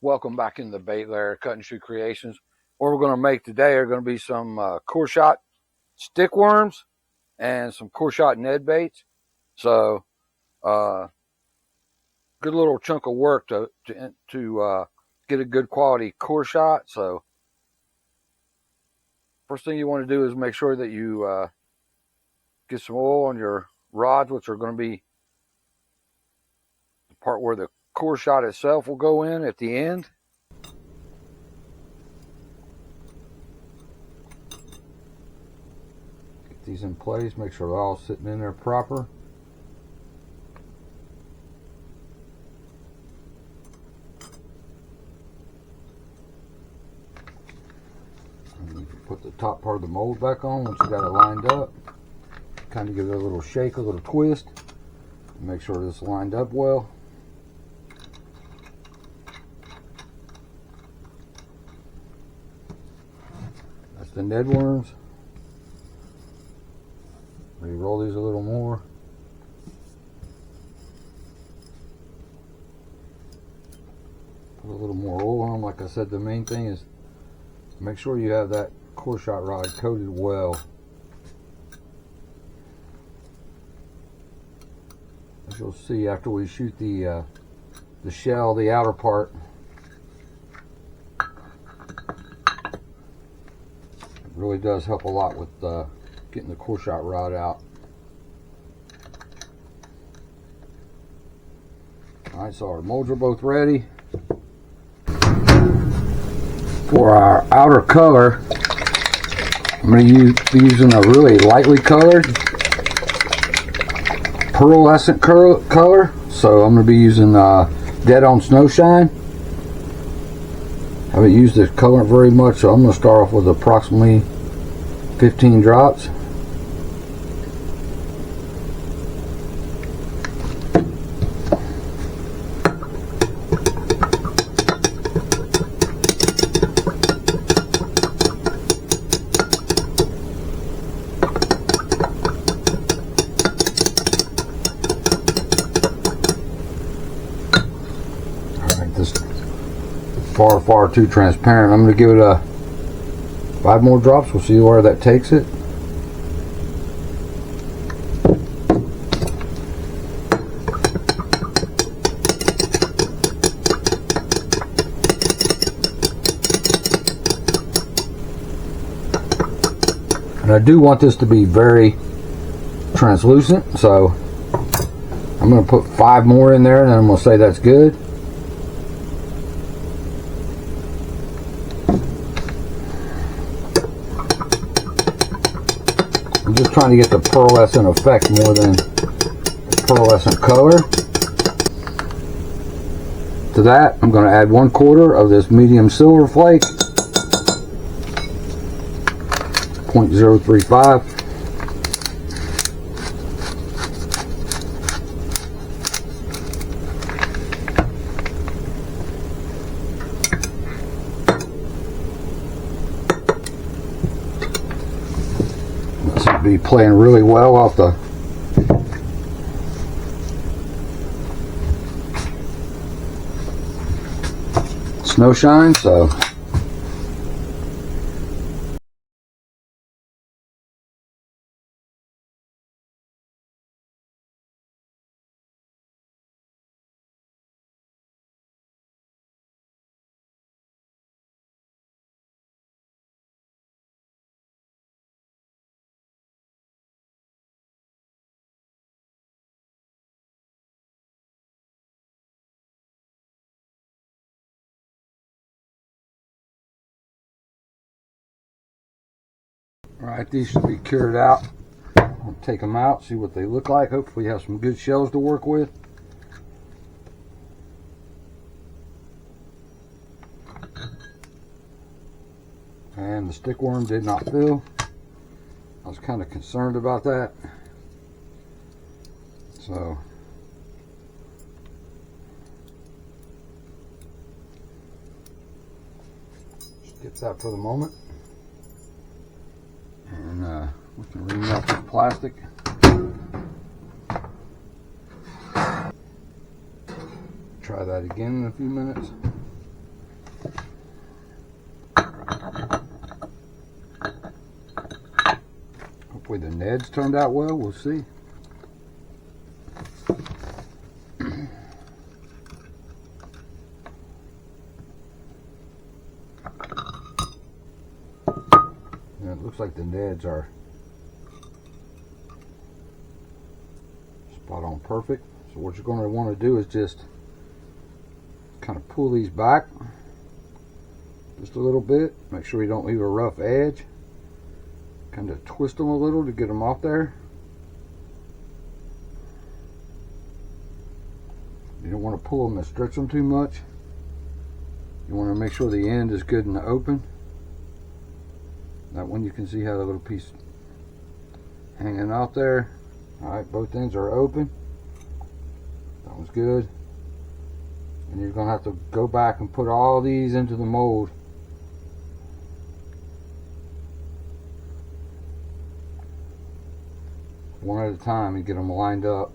Welcome back into the bait layer, Cut and Shoot Creations. What we're going to make today are going to be some Coreshot stick worms and some Coreshot Ned baits. So, good little chunk of work to get a good quality Coreshot. So, first thing you want to do is make sure that you get some oil on your rods, which are going to be the part where the Coreshot itself will go in at the end. Get these in place, make sure they're all sitting in there proper. And you can put the top part of the mold back on once you got it lined up. Kind of give it a little shake, a little twist. Make sure it's lined up well. That's the Ned worms. Re-roll these a little more. Put a little more oil on them. Like I said, the main thing is make sure you have that Coreshot rod coated well. As you'll see after we shoot the shell, the outer part, it really does help a lot with getting the Coreshot rod out. Alright, so our molds are both ready. For our outer color, I'm going to be using a really lightly colored pearlescent color. So I'm going to be using Dead on Snowshine. I haven't used this color very much, so I'm going to start off with approximately 15 drops. This far too transparent. I'm going to give it 5 more drops. We'll see where that takes it. And I do want this to be very translucent, so I'm going to put 5 more in there and then I'm going to say that's good. I'm just trying to get the pearlescent effect more than the pearlescent color. To that, I'm going to add 1/4 of this medium silver flake, 0.035. Be playing really well off the Snowshine, so alright, these should be cured out. I'll take them out, see what they look like. Hopefully have some good shells to work with. And the stick worm did not fill. I was kind of concerned about that. So skip that for the moment. And we can remelt this plastic. Try that again in a few minutes. Hopefully the Neds turned out well. We'll see. And it looks like the Neds are spot on perfect. So what you're going to want to do is just kind of pull these back just a little bit. Make sure you don't leave a rough edge. Kind of twist them a little to get them off there. You don't want to pull them and stretch them too much. You want to make sure the end is good and open. That one you can see how the little piece hanging out there. Alright, both ends are open. That one's good. And you're going to have to go back and put all these into the mold. One at a time and get them lined up.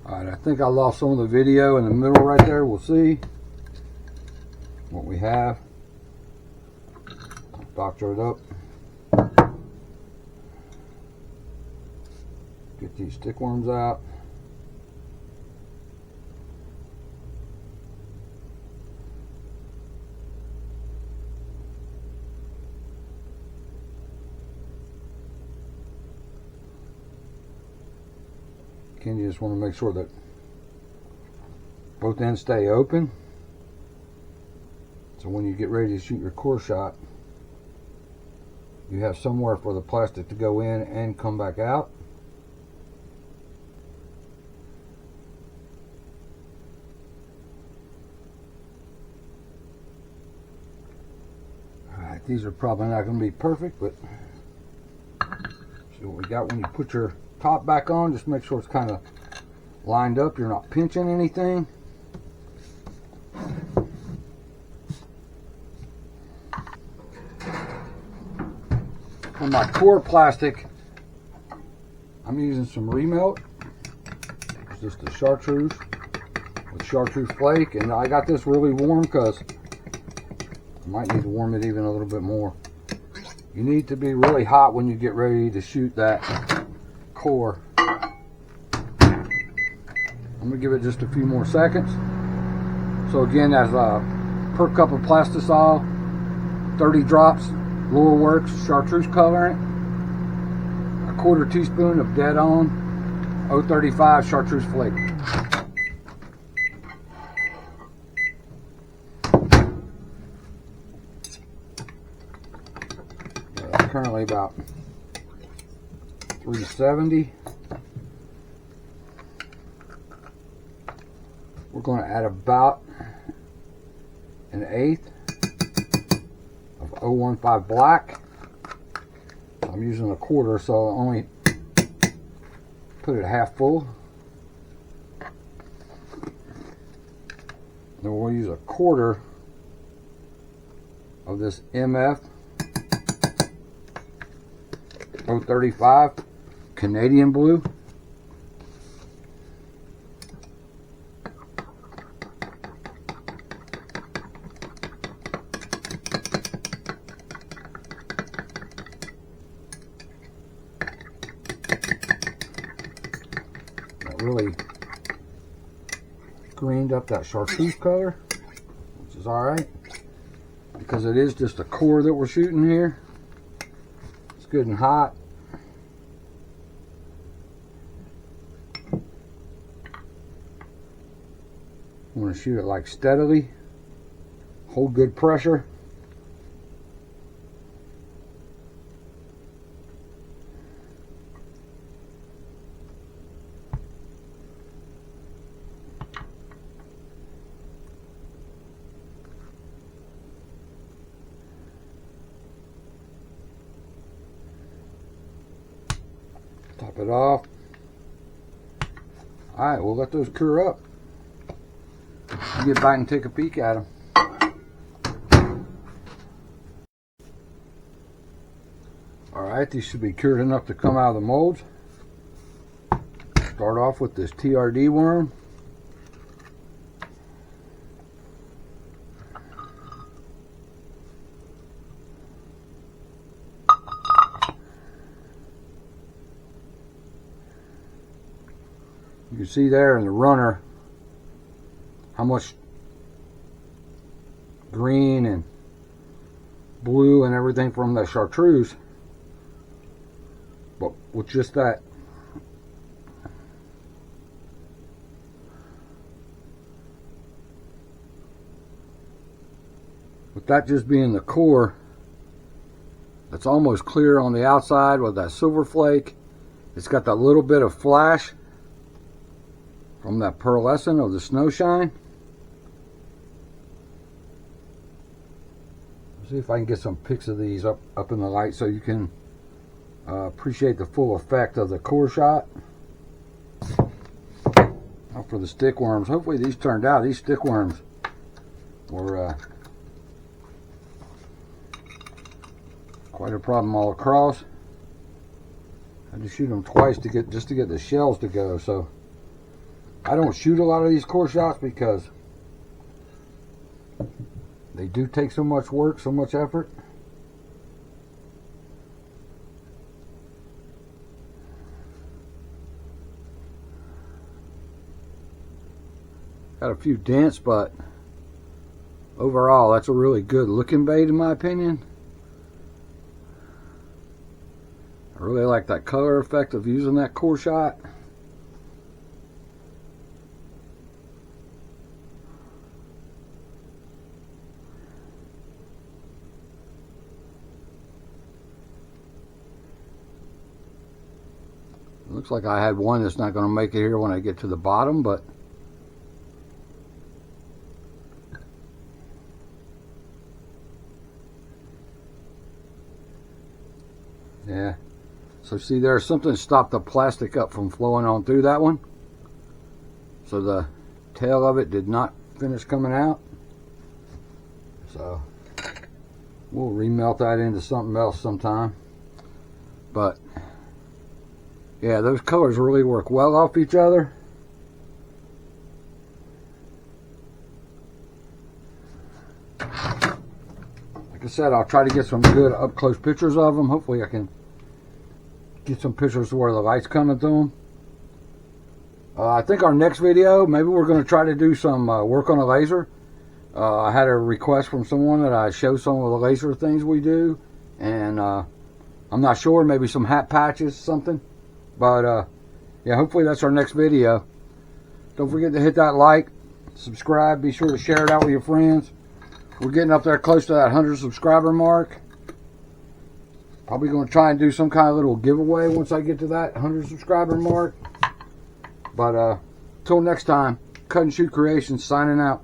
Alright, I think I lost some of the video in the middle right there. We'll see what we have. Doctor it up. Get these stickworms out. Again, you just want to make sure that both ends stay open. So when you get ready to shoot your Coreshot, you have somewhere for the plastic to go in and come back out. Alright, these are probably not going to be perfect, but see what we got when you put your top back on. Just make sure it's kind of lined up. You're not pinching anything. On my core plastic, I'm using some remelt. It's just a chartreuse with chartreuse flake, and I got this really warm because I might need to warm it even a little bit more. You need to be really hot when you get ready to shoot that core. I'm gonna give it just a few more seconds. So again, that's per cup of plastisol, 30 drops Lure Works chartreuse colorant, a 1/4 teaspoon of Dead On 035 chartreuse flake. Currently about 370. We're going to add about 1/8 of 015 black. I'm using a 1/4, so I'll only put it half full. Then we'll use a 1/4 of this MF 035 Canadian blue. That really greened up that chartreuse color, which is alright because it is just a core that we're shooting here. It's good and hot. You want to shoot it like steadily, hold good pressure. Top it off. Alright, we'll let those cure up. Get back and take a peek at them. Alright, these should be cured enough to come out of the molds. Start off with this TRD worm. You can see there in the runner how much green and blue and everything from the chartreuse, but with just that just being the core, that's almost clear on the outside with that silver flake. It's got that little bit of flash from that pearlescent of the snow shine. Let's see if I can get some pics of these up in the light so you can appreciate the full effect of the Coreshot. Now for the stick worms, hopefully these turned out. These stick worms were quite a problem all across. I had to shoot them twice to get the shells to go. So I don't shoot a lot of these Coreshots because they do take so much work, so much effort. Got a few dents, but overall that's a really good looking bait in my opinion. I really like that color effect of using that Coreshot. Looks like I had one that's not going to make it here when I get to the bottom, but yeah. So see, there's something stopped the plastic up from flowing on through that one. So the tail of it did not finish coming out. So we'll remelt that into something else sometime. But yeah, those colors really work well off each other. Like I said, I'll try to get some good up close pictures of them. Hopefully I can get some pictures where the light's coming through them. I think our next video, maybe we're going to try to do some work on a laser. I had a request from someone that I show some of the laser things we do, and I'm not sure, maybe some hat patches, something. But yeah, hopefully that's our next video. Don't forget to hit that like, subscribe, be sure to share it out with your friends. We're getting up there close to that 100 subscriber mark. Probably going to try and do some kind of little giveaway once I get to that 100 subscriber mark. But till next time, Cut and Shoot Creations signing out.